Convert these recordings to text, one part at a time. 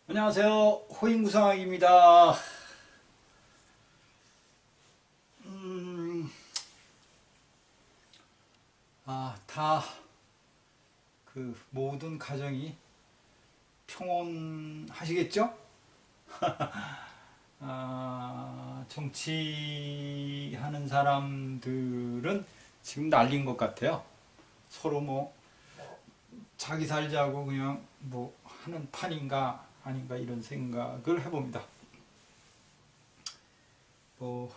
안녕하세요. 호인구상학입니다. 다 모든 가정이 평온하시겠죠? 정치하는 사람들은 지금 난린 것 같아요. 서로 자기 살자고 그냥 하는 판인가 아닌가 이런 생각을 해봅니다. 뭐,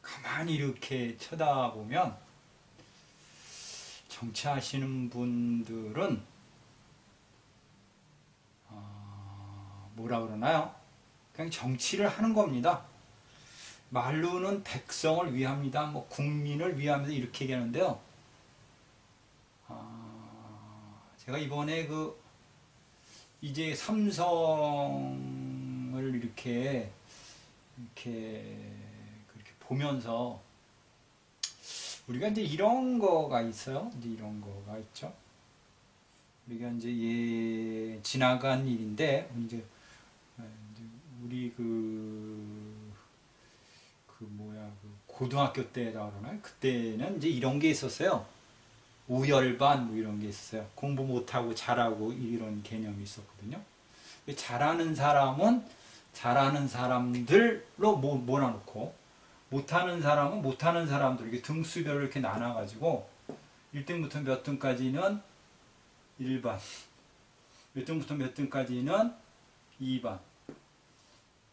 가만히 이렇게 쳐다보면 정치하시는 분들은 뭐라 그러나요? 그냥 정치를 하는 겁니다. 말로는 백성을 위합니다. 국민을 위합니다. 이렇게 얘기하는데요. 제가 이번에 이제 삼성을 그렇게 보면서 우리가 이제 이런 거가 있어요. 이제 이런 거가 있죠. 우리가 이제 지나간 일인데 이제 우리 고등학교 때라 그러나요? 그때는 이제 이런 게 있었어요. 우열반 이런 게 있었어요. 공부 못하고 잘하고 이런 개념이 있었거든요. 잘하는 사람은 잘하는 사람들로 몰아놓고 못하는 사람은 못하는 사람들 이렇게 등수별로 이렇게 나눠가지고 1등부터 몇 등까지는 1반, 몇 등부터 몇 등까지는 2반.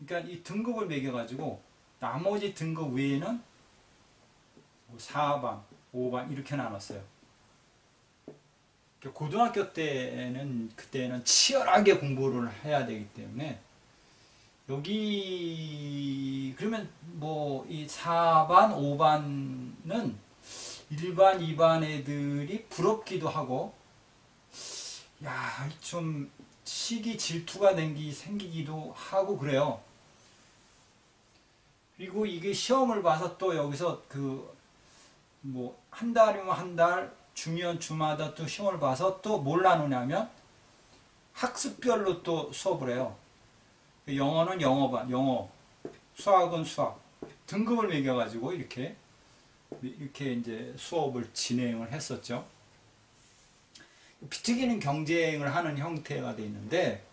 그러니까 이 등급을 매겨가지고 나머지 등급 외에는 4반, 5반 이렇게 나눴어요. 고등학교 그때는 치열하게 공부를 해야 되기 때문에 여기 그러면 이 4반, 5반은 1반, 2반 애들이 부럽기도 하고 좀 시기 질투가 생기기도 하고 그래요. 그리고 이게 시험을 봐서 또 여기서 한 달이면 한 달, 주면 주마다 또 시험을 봐서 또 뭘 나누냐면 학습별로 또 수업을 해요. 영어는 영어반, 영어, 수학은 수학, 등급을 매겨가지고 이렇게 이제 수업을 진행을 했었죠. 비트기는 경쟁을 하는 형태가 돼 있는데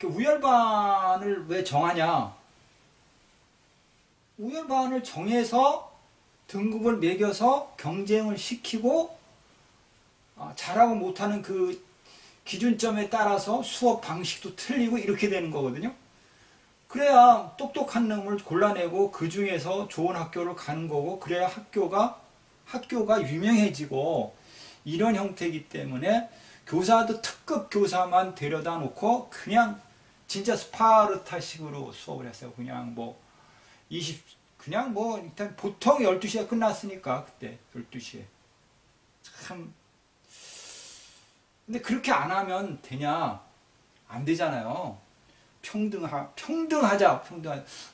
우열반을 왜 정하냐? 우열반을 정해서 등급을 매겨서 경쟁을 시키고 잘하고 못하는 그 기준점에 따라서 수업 방식도 틀리고 이렇게 되는 거거든요. 그래야 똑똑한 놈을 골라내고 그 중에서 좋은 학교를 가는 거고 그래야 학교가 유명해지고 이런 형태이기 때문에 교사도 특급 교사만 데려다 놓고 그냥 진짜 스파르타식으로 수업을 했어요. 그냥 일단 보통 12시에 끝났으니까 그때 12시에 참. 근데 그렇게 안 하면 되냐? 안 되잖아요. 평등하자.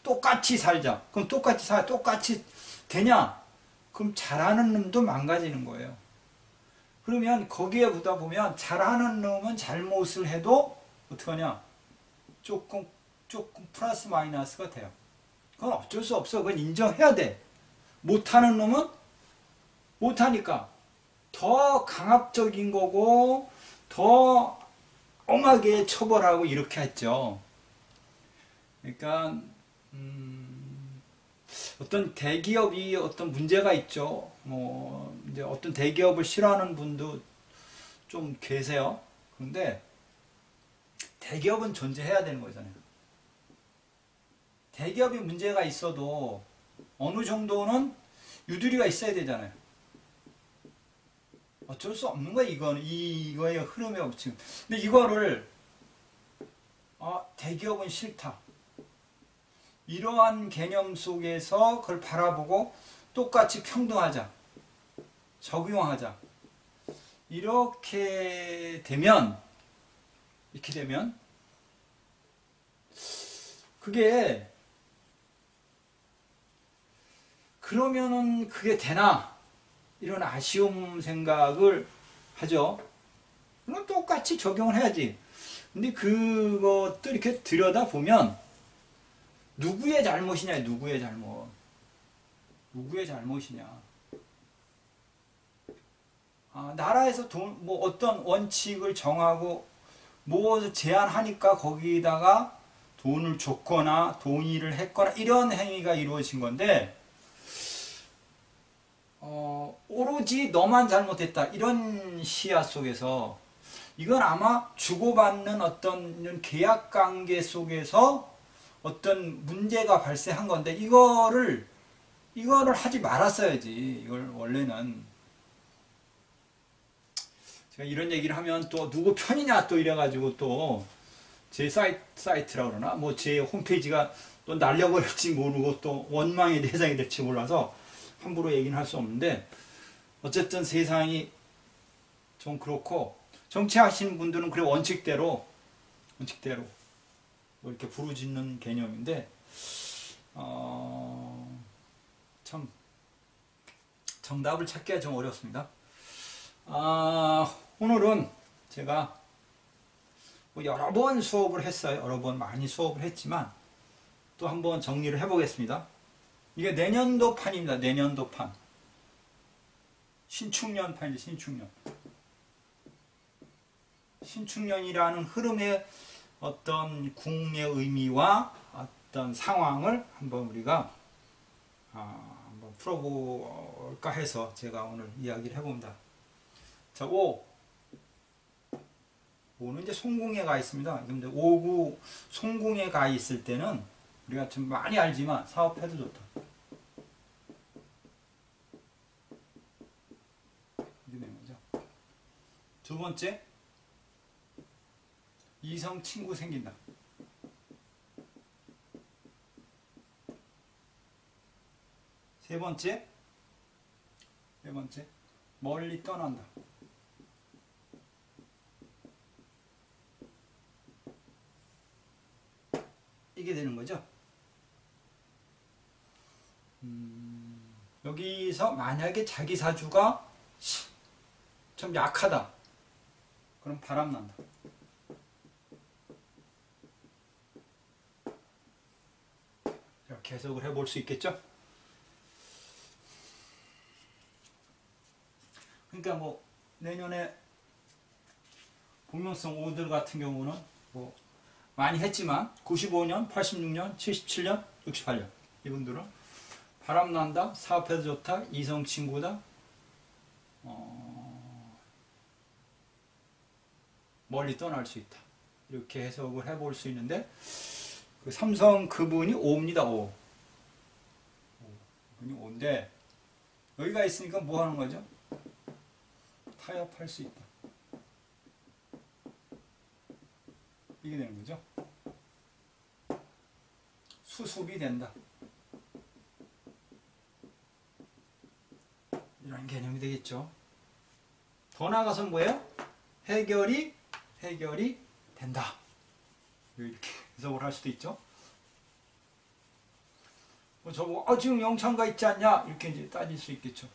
똑같이 살자. 그럼 똑같이 되냐? 그럼 잘하는 놈도 망가지는 거예요. 그러면 거기에 보다 보면 잘하는 놈은 잘못을 해도 어떡하냐? 조금 플러스 마이너스가 돼요. 그건 어쩔 수 없어. 그건 인정해야 돼. 못하는 놈은 못하니까 더 강압적인 거고 더 엄하게 처벌하고 이렇게 했죠. 그러니까 어떤 대기업이 어떤 문제가 있죠. 이제 어떤 대기업을 싫어하는 분도 좀 계세요. 그런데 대기업은 존재해야 되는 거잖아요. 대기업이 문제가 있어도 어느 정도는 유두리가 있어야 되잖아요. 어쩔 수 없는 거야, 이거의 흐름에 없지. 근데 이거를 대기업은 싫다. 이러한 개념 속에서 그걸 바라보고 똑같이 평등하자. 적용하자. 이렇게 되면 그게 그러면은 그게 되나? 이런 아쉬움 생각을 하죠. 그럼 똑같이 적용을 해야지. 근데 그것도 이렇게 들여다보면 누구의 잘못이냐, 누구의 잘못. 누구의 잘못이냐. 나라에서 뭐 어떤 원칙을 정하고 뭐 제한하니까 거기다가 돈을 줬거나 동의를 했거나 이런 행위가 이루어진 건데, 오로지 너만 잘못했다 이런 시야 속에서 이건 아마 주고받는 어떤 계약 관계 속에서 어떤 문제가 발생한 건데, 이거를 하지 말았어야지. 이걸 원래는 제가 이런 얘기를 하면 또 누구 편이냐 또 이래가지고 또 제 사이트라 그러나 뭐 제 홈페이지가 또 날려버릴지 모르고 또 원망의 대상이 될지 몰라서 함부로 얘기는 할 수 없는데, 어쨌든 세상이 좀 그렇고, 정치하시는 분들은 그래 원칙대로 뭐 이렇게 부르짖는 개념인데, 참 정답을 찾기가 좀 어렵습니다. 오늘은 제가 뭐 여러 번 수업을 했어요. 여러 번 많이 수업을 했지만 또 한번 정리를 해보겠습니다. 이게 내년도 판입니다. 내년도 판. 신축년 판이죠. 신축년. 신축년이라는 흐름의 어떤 궁의 의미와 어떤 상황을 한번 우리가 한번 풀어볼까 해서 제가 오늘 이야기를 해봅니다. 자, 5는 이제 송궁에 가 있습니다. 근데 5구 송궁에 가 있을 때는 우리가 좀 많이 알지만 사업해도 좋다. 이게 되는 거죠. 두 번째, 이성 친구 생긴다. 세 번째, 멀리 떠난다. 이게 되는 거죠. 여기서 만약에 자기 사주가 좀 약하다. 그럼 바람난다. 이렇게 해석을 해볼 수 있겠죠. 그러니까 뭐 내년에 복명성 5들 같은 경우는 뭐 많이 했지만 95년, 86년, 77년, 68년 이분들은 바람난다, 사업해도 좋다, 이성 친구다, 멀리 떠날 수 있다. 이렇게 해석을 해볼 수 있는데, 그 삼성 그분이 5입니다. 5. 그분이 5인데 여기가 있으니까 뭐 하는 거죠? 타협할 수 있다. 이게 되는 거죠. 수습이 된다. 이런 개념이 되겠죠. 더 나아가서 뭐예요? 해결이 된다. 이렇게 해석을 할 수도 있죠. 뭐 저보고 지금 영창가 있지 않냐? 이렇게 이제 따질 수 있겠죠.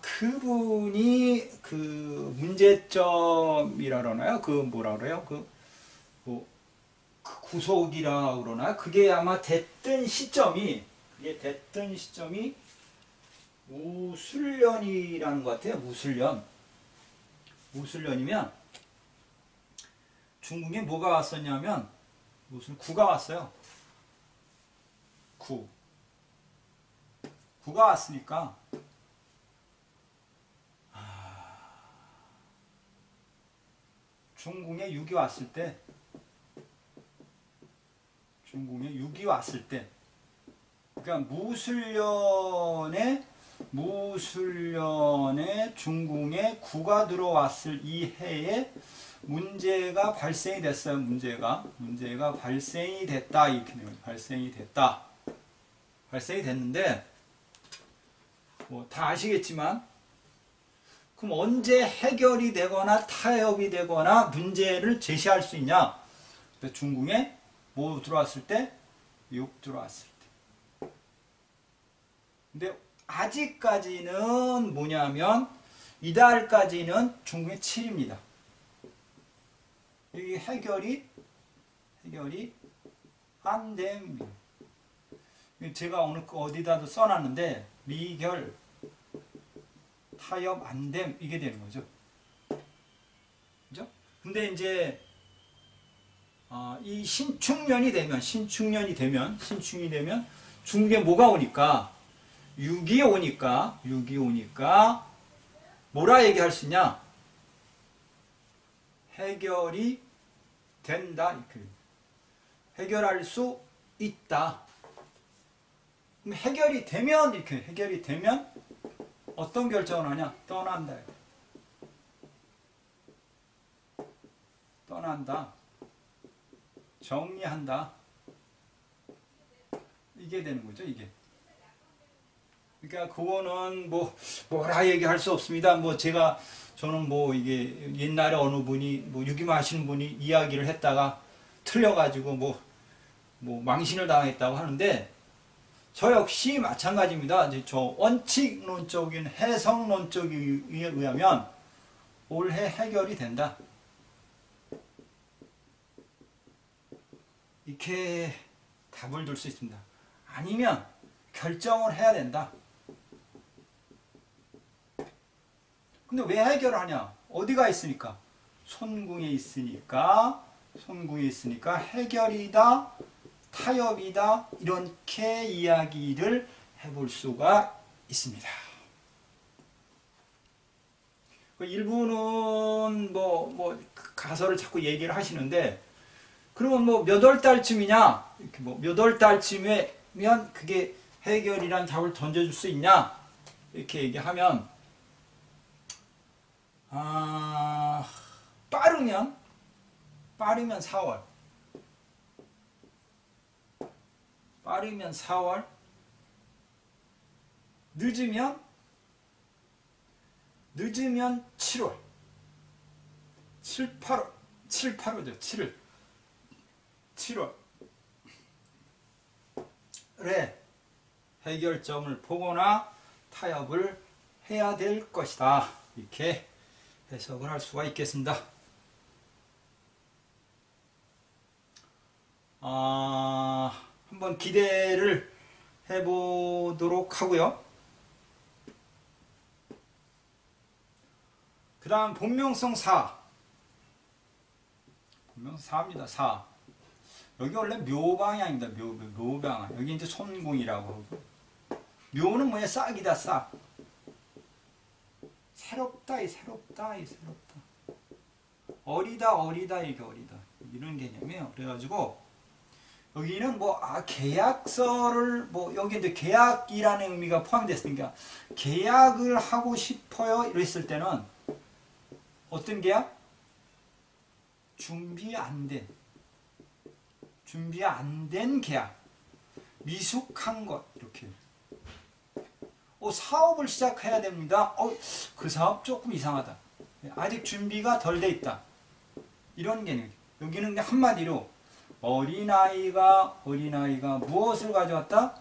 그분이 그 문제점이라 그러나요? 그 뭐라 그래요? 그 구속이라 그러나요? 그게 아마 됐던 시점이 무술년이라는 것 같아요. 무술년이면 중국에 뭐가 왔었냐면 무슨 구가 왔어요. 구가 왔으니까 중궁에 6이 왔을 때 그러니까 무술년에 중궁에 구가 들어왔을 이 해에 문제가 발생이 됐어요. 문제가 발생이 됐다. 이렇게 되면 발생이 됐는데 뭐 다 아시겠지만, 그럼 언제 해결이 되거나 타협이 되거나 문제를 제시할 수 있냐? 중궁에 뭐 들어왔을 때? 6 들어왔을 때. 근데 아직까지는 뭐냐면 이달까지는 중국의 7입니다. 여기 해결이 안 됩니다. 제가 오늘 어디다도 써놨는데 미결 타협 안 됨 이게 되는 거죠. 그죠? 근데 이제 이 신축년이 되면 중국에 뭐가 오니까 6이 오니까 뭐라 얘기할 수 있냐? 해결이 된다. 이렇게. 해결할 수 있다. 그럼 해결이 되면 어떤 결정을 하냐? 떠난다. 정리한다. 이게 되는 거죠, 이게. 그러니까 그거는 뭐라 얘기할 수 없습니다. 저는 이게 옛날에 어느 분이 유기마하시는 분이 이야기를 했다가 틀려가지고 망신을 당했다고 하는데 저 역시 마찬가지입니다. 저 원칙론적인 해석론적에 의하면 올해 해결이 된다. 이렇게 답을 줄 수 있습니다. 아니면 결정을 해야 된다. 근데 왜 해결을 하냐? 어디가 있으니까? 손궁에 있으니까 해결이다, 타협이다 이렇게 이야기를 해볼 수가 있습니다. 일부는 가설을 자꾸 얘기를 하시는데 그러면 몇 월 달쯤이냐? 이렇게 몇 월 달쯤이면 그게 해결이란 답을 던져줄 수 있냐? 이렇게 얘기하면 빠르면 4월. 빠르면 4월. 늦으면 7월. 7, 8월죠. 7월. 그래. 해결점을 보거나 타협을 해야 될 것이다. 이렇게 해석을 할 수가 있겠습니다. 한번 기대를 해보도록 하고요. 그 다음 본명성 4. 본명성 4입니다. 4. 여기 원래 묘방향입니다. 묘방향. 여기 이제 손궁이라고 하고. 묘는 뭐야? 싹이다, 싹. 새롭다. 어리다, 이게 어리다. 이런 개념이에요. 그래가지고, 여기는 계약서를, 여기 이제 계약이라는 의미가 포함됐으니까, 계약을 하고 싶어요. 이랬을 때는, 어떤 계약? 준비 안 된 계약. 미숙한 것. 이렇게. 사업을 시작해야 됩니다. 그 사업 조금 이상하다. 아직 준비가 덜 돼 있다. 이런 개념. 여기는 그냥 한마디로 어린아이가 무엇을 가져왔다?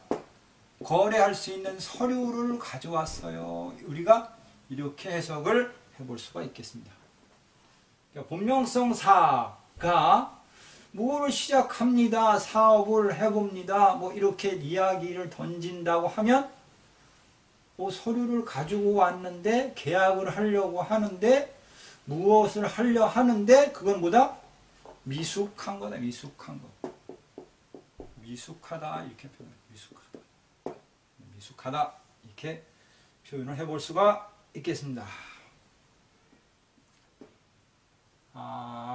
거래할 수 있는 서류를 가져왔어요. 우리가 이렇게 해석을 해볼 수가 있겠습니다. 그러니까 본명성 4가 뭐를 시작합니다. 사업을 해봅니다. 이렇게 이야기를 던진다고 하면 서류를 가지고 왔는데 계약을 하려고 하는데 무엇을 하려 하는데 그건 뭐다? 미숙한 거다. 미숙하다 이렇게 미숙하다 이렇게 표현을 해볼 수가 있겠습니다.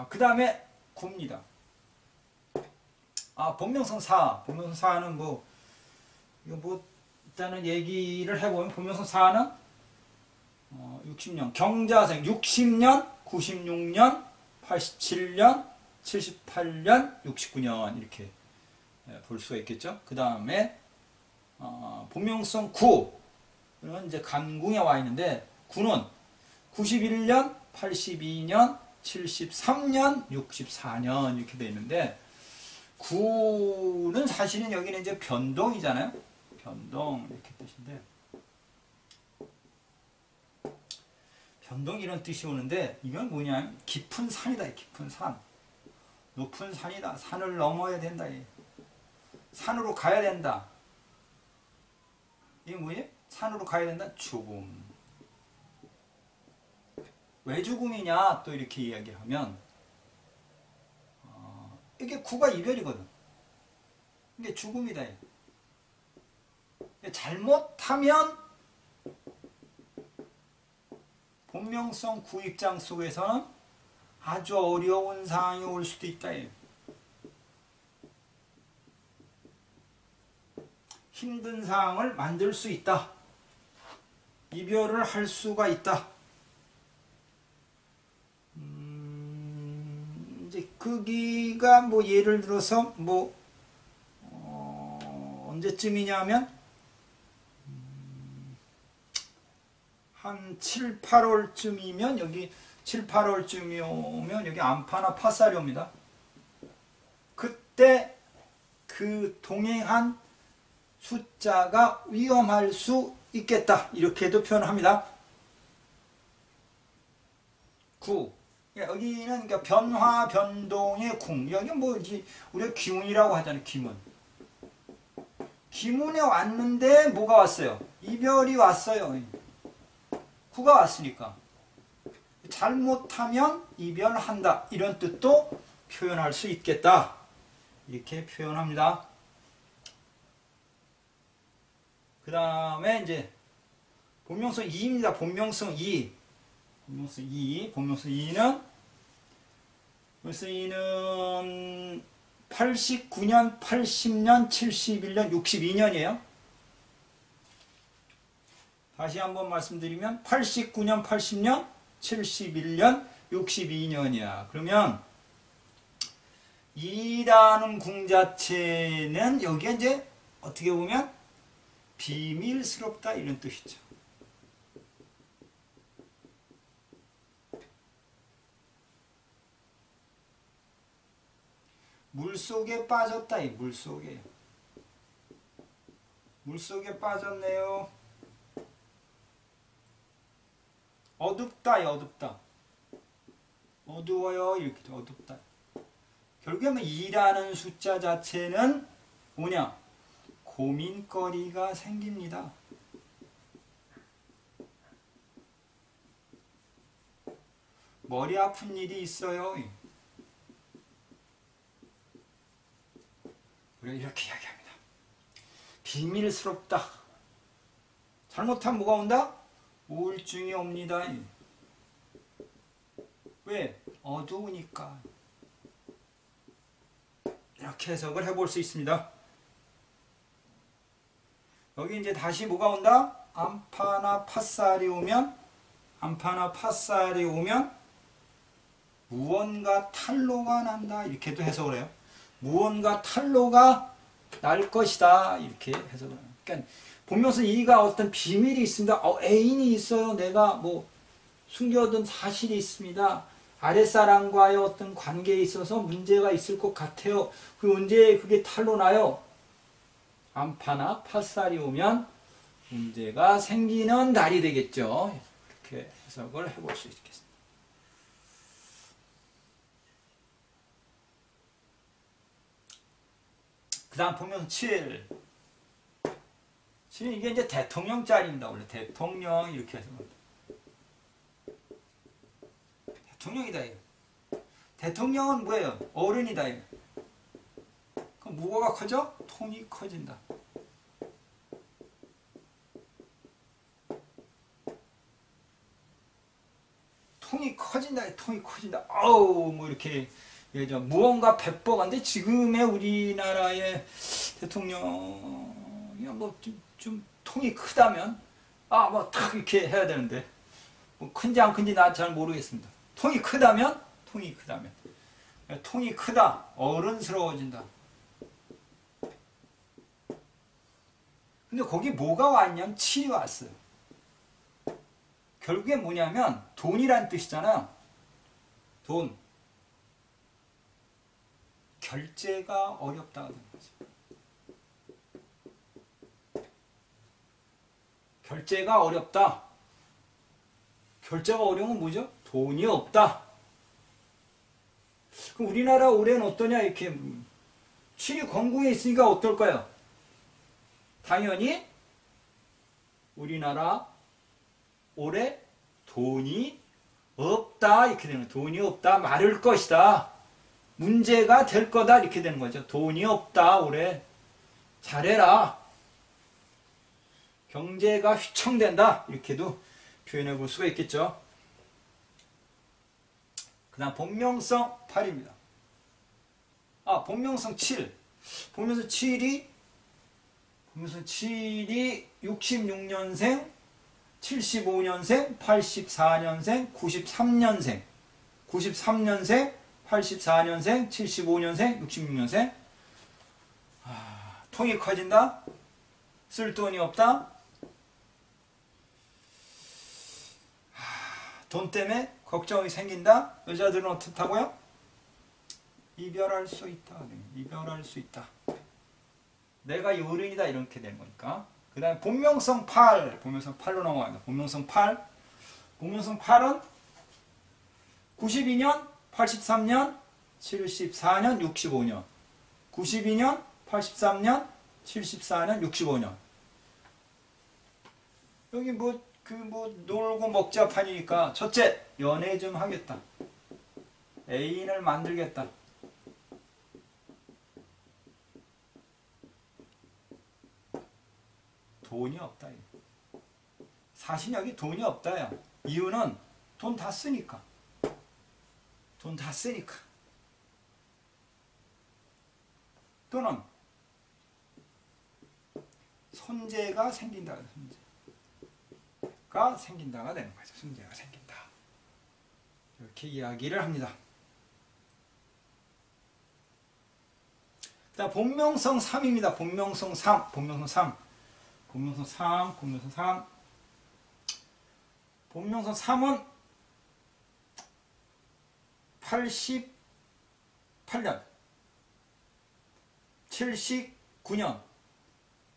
그 다음에 구입니다. 본명성 4. 본명성 4는 일단은 얘기를 해보면 본명성 4는 60년 경자생 60년 96년 87년 78년 69년 이렇게 볼 수가 있겠죠. 그 다음에 본명성 9는 이제 간궁에 와 있는데 9는 91년 82년 73년 64년 이렇게 되어 있는데 9는 사실은 여기는 이제 변동이잖아요. 변동 이렇게 뜻인데 변동 이런 뜻이 오는데 이건 뭐냐? 깊은 산이다. 깊은 산. 높은 산이다. 산을 넘어야 된다. 산으로 가야 된다. 이게 뭐예요? 산으로 가야 된다. 죽음. 왜 죽음이냐? 또 이렇게 이야기하면 이게 구가 이별이거든. 이게 죽음이다. 잘못하면 본명성 구 입장 속에서는 아주 어려운 상황이 올 수도 있다. 힘든 상황을 만들 수 있다. 이별을 할 수가 있다. 이제 거기가 뭐 예를 들어서 뭐 언제쯤이냐면 한 7, 8월쯤이면 여기 7, 8월쯤이 오면 여기 암파나 파살이 옵니다. 그때 그 동행한 숫자가 위험할 수 있겠다. 이렇게도 표현합니다. 9. 여기는 그러니까 변화, 변동의 궁. 여기 뭐 우리가 기운이라고 하잖아요. 기운. 기운에 왔는데 뭐가 왔어요? 이별이 왔어요. 구가 왔으니까. 잘못하면 이별한다. 이런 뜻도 표현할 수 있겠다. 이렇게 표현합니다. 그 다음에 이제 본명성 2입니다. 본명성 2. 본명성 2. 본명성 2는 본명성 2는 89년, 80년, 71년, 62년이에요. 다시 한번 말씀드리면 89년, 80년, 71년, 62년이야. 그러면 2라는 궁 자체는 여기에 이제 어떻게 보면 비밀스럽다 이런 뜻이죠. 물속에 빠졌다. 이 물속에. 물속에 빠졌네요. 어둡다. 어둡다. 어두워요. 이렇게 어둡다. 결국에 2라는 숫자 자체는 뭐냐? 고민거리가 생깁니다. 머리 아픈 일이 있어요. 우리가 이렇게 이야기합니다. 비밀스럽다. 잘못하면 뭐가 온다? 우울증이 옵니다. 왜? 어두우니까. 이렇게 해석을 해볼 수 있습니다. 여기 이제 다시 뭐가 온다? 암파나 파살이 오면 무언가 탄로가 난다. 이렇게도 해석을 해요. 무언가 탄로가 날 것이다. 이렇게 해석을 해요. 그러니까 본명성 2가 어떤 비밀이 있습니다. 애인이 있어요. 내가 뭐 숨겨둔 사실이 있습니다. 아랫사람과의 어떤 관계에 있어서 문제가 있을 것 같아요. 그 언제 그게 탄로 나요? 암파나 파살이 오면 문제가 생기는 날이 되겠죠. 이렇게 해석을 해볼 수 있겠습니다. 그 다음 보면 7. 7은 이게 이제 대통령 짤입니다. 원래 대통령 이렇게 해서. 대통령이다. 이거. 대통령은 뭐예요? 어른이다. 이거. 그럼 무엇가 커져? 통이 커진다. 통이 커진다. 통이 커진다. 어우, 뭐 이렇게 예전 무언가 배뻐간데 지금의 우리나라의 대통령이 뭐 좀 통이 크다면 뭐 탁 이렇게 해야 되는데 뭐 큰지 안 큰지 나 잘 모르겠습니다. 통이 크다면 통이 크다. 어른스러워진다. 근데 거기 뭐가 왔냐면 7이 왔어요. 결국에 뭐냐면 돈이란 뜻이잖아요. 돈. 결제가 어렵다는 거죠. 결제가 어렵다. 결제가 어려운 건 뭐죠? 돈이 없다. 그럼 우리나라 올해는 어떠냐? 이렇게 칠이 건궁에 있으니까 어떨까요? 당연히 우리나라 올해 돈이 없다. 이렇게 되는 거예요. 돈이 없다. 많을 것이다. 문제가 될 거다. 이렇게 되는 거죠. 돈이 없다. 올해 잘해라. 경제가 휘청된다. 이렇게도 표현해 볼 수가 있겠죠. 그 다음 본명성 8입니다. 본명성 7. 본명성 7이 66년생, 75년생, 84년생, 93년생, 84년생, 75년생, 66년생. 통이 커진다. 쓸 돈이 없다. 돈 때문에 걱정이 생긴다. 여자들은 어떻다고요? 이별할 수 있다. 이별할 수 있다. 내가 어른이다. 이렇게 되는 거니까. 그 다음에 본명성 8. 본명성 8로 넘어갑니다. 본명성 8. 본명성 8은 92년, 83년, 74년, 65년. 92년, 83년, 74년, 65년. 여기 놀고 먹자 판이니까 첫째, 연애 좀 하겠다. 애인을 만들겠다. 돈이 없다. 사실 여기 돈이 없다요. 이유는 돈 다 쓰니까. 돈 다 쓰니까. 또는 손재가 생긴다. 손재가 생긴다가 되는 거죠. 손재가 생긴다. 이렇게 이야기를 합니다. 자, 본명성 3입니다. 본명성 3. 본명성 3. 본명성 3. 본명성 3. 본명성 3은 88년, 79년,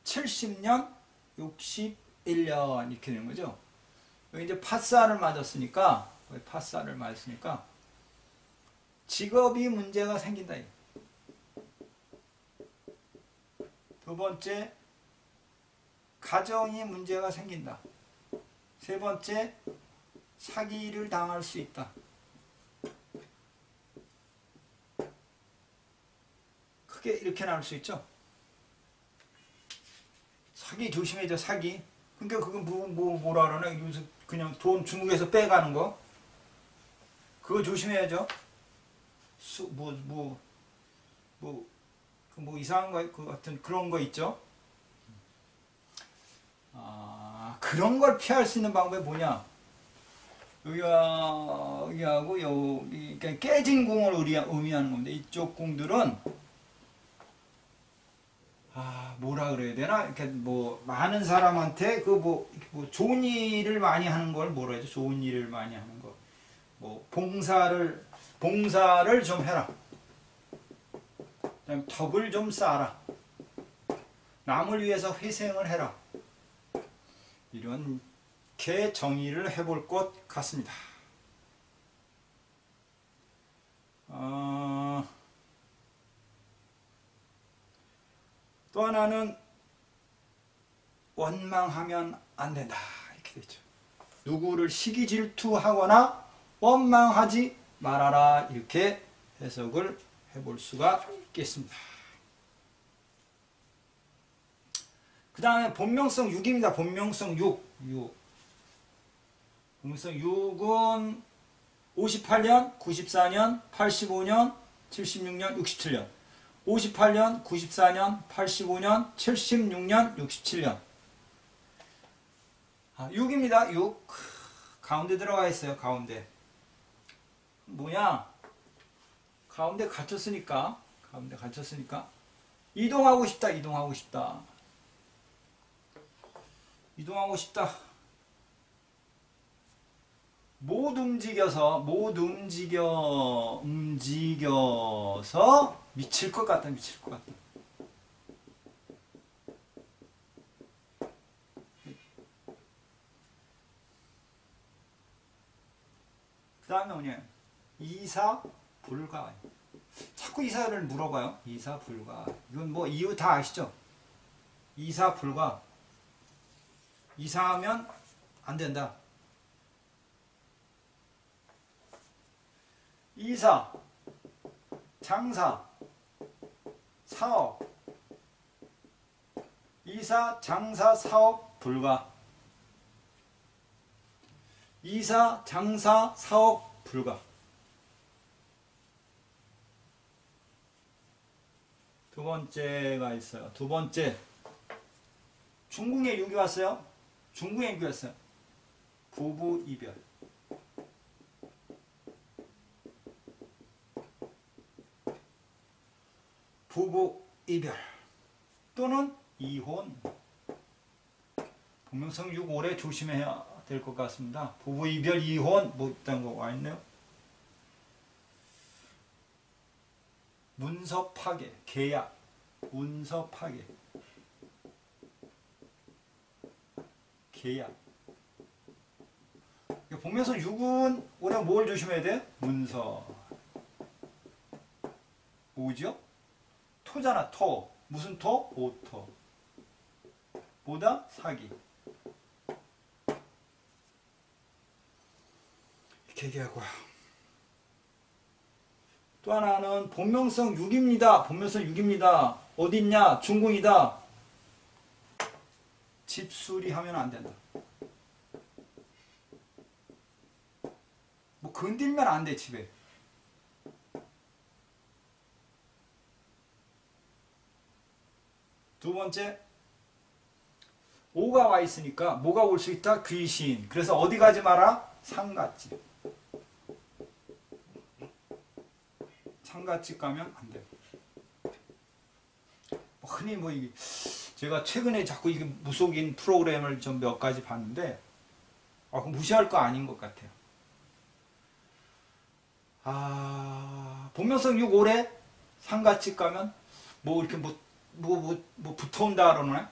70년, 61년 이렇게 되는 거죠. 여기 이제 팥살을 맞았으니까, 직업이 문제가 생긴다. 두 번째, 가정이 문제가 생긴다. 세 번째, 사기를 당할 수 있다. 크게 이렇게 나올 수 있죠. 사기 조심해야죠. 사기. 그러니까 그건 뭐라 그러나 요새 그냥 돈 중국에서 빼가는 거. 그거 조심해야죠. 이상한 거, 그 같은 그런 거 있죠. 그런 걸 피할 수 있는 방법이 뭐냐? 여기하고 여기 그러니까 깨진 궁을 의미하는 건데 이쪽 궁들은 뭐라 그래야 되나? 이렇게 많은 사람한테 좋은 일을 많이 하는 걸 뭐라 해야죠? 좋은 일을 많이 하는 거. 봉사를 좀 해라. 그다음에 덕을 좀 쌓아라. 남을 위해서 희생을 해라. 이렇게 정의를 해볼 것 같습니다. 또 하나는 원망하면 안 된다. 이렇게 되죠. 누구를 시기 질투하거나 원망하지 말아라. 이렇게 해석을 해볼 수가 있겠습니다. 그 다음에 본명성 6입니다. 본명성 6. 본명성 6은 58년, 94년, 85년, 76년, 67년. 58년, 94년, 85년, 76년, 67년. 6입니다. 6. 가운데 들어가 있어요. 가운데. 뭐냐? 가운데 갇혔으니까. 이동하고 싶다. 이동하고 싶다. 못 움직여서 미칠 것 같다. 그 다음에 뭐냐? 이사 불가. 자꾸 이사를 물어봐요. 이사 불가. 이건 뭐 이유 다 아시죠? 이사 불가. 이사하면 안 된다. 이사, 장사, 사업. 이사, 장사, 사업 불가. 이사, 장사, 사업 불가. 두 번째가 있어요. 두 번째. 중궁에 6이 왔어요. 중궁에 6이 왔어요. 부부 이별. 부부 이별. 또는 이혼. 본명성 6 오래 조심해야 될 것 같습니다. 부부 이별, 이혼 뭐 있다는 거 와 있네요. 문서 파괴, 계약, 문서 파괴, 계약. 본명성 6은 올해 뭘 조심해야 돼? 문서. 뭐죠? 토잖아, 토. 무슨 토? 오토. 뭐다? 사기. 이렇게 얘기하고요. 또 하나는 본명성 6입니다. 본명성 6입니다. 어딨냐? 중궁이다. 집수리하면 안 된다. 뭐 건들면 안 돼, 집에. 두 번째, 5가 와 있으니까 뭐가 올 수 있다? 귀신. 그래서 어디 가지 마라? 상갓집. 상갓집 가면 안 돼. 흔히 뭐 이게 제가 최근에 자꾸 이게 무속인 프로그램을 좀 몇 가지 봤는데 무시할 거 아닌 것 같아요. 본명성 6 올해 상갓집 가면 뭐 이렇게 뭐 붙어온다 그러나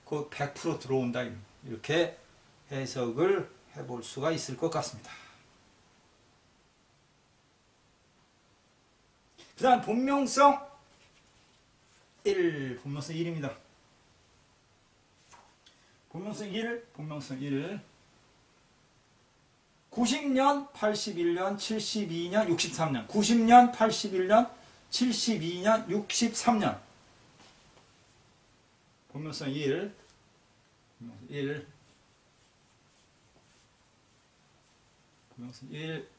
그 100% 들어온다 이렇게 해석을 해볼 수가 있을 것 같습니다. 그 다음 본명성 1, 본명성 1입니다. 본명성 1, 본명성 1. 90년, 81년, 72년, 63년. 90년, 81년, 72년, 63년. 본명성 1. 본명성 1. 본명성 1.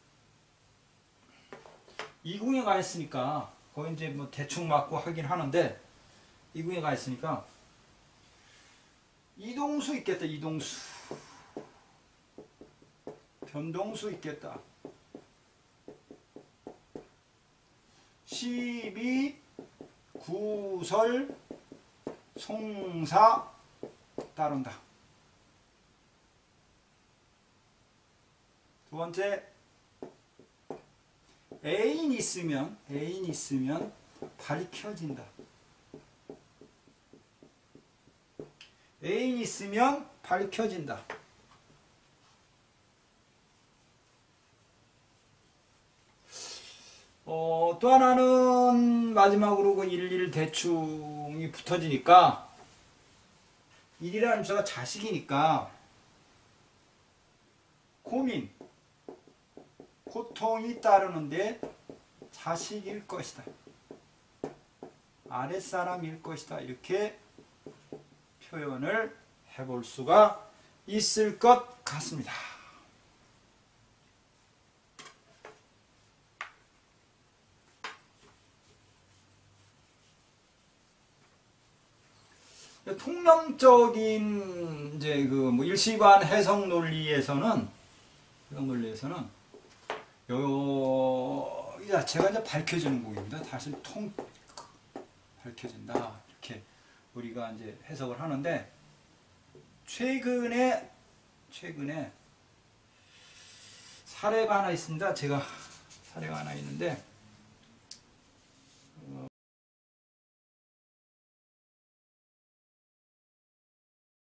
이궁에 가 있으니까 거기 이제 뭐 대충 맞고 하긴 하는데 이궁에 가 있으니까 이동수 있겠다. 이동수. 변동수 있겠다. 12 구설 송사 따른다. 두 번째, 애인 있으면 발이 켜진다. 애인 있으면 발이 켜진다. 또 하나는 마지막으로 그 11 대충이 붙어지니까 1이라는 수가 자식이니까 고민, 고통이 따르는데 자식일 것이다. 아랫사람일 것이다. 이렇게 표현을 해볼 수가 있을 것 같습니다. 통념적인 이제 그 뭐 일시관 해석 논리에서는 요 자체가 이제 밝혀지는 곡입니다. 다시 밝혀진다 이렇게 우리가 이제 해석을 하는데 최근에 사례가 하나 있습니다. 제가 사례가 하나 있는데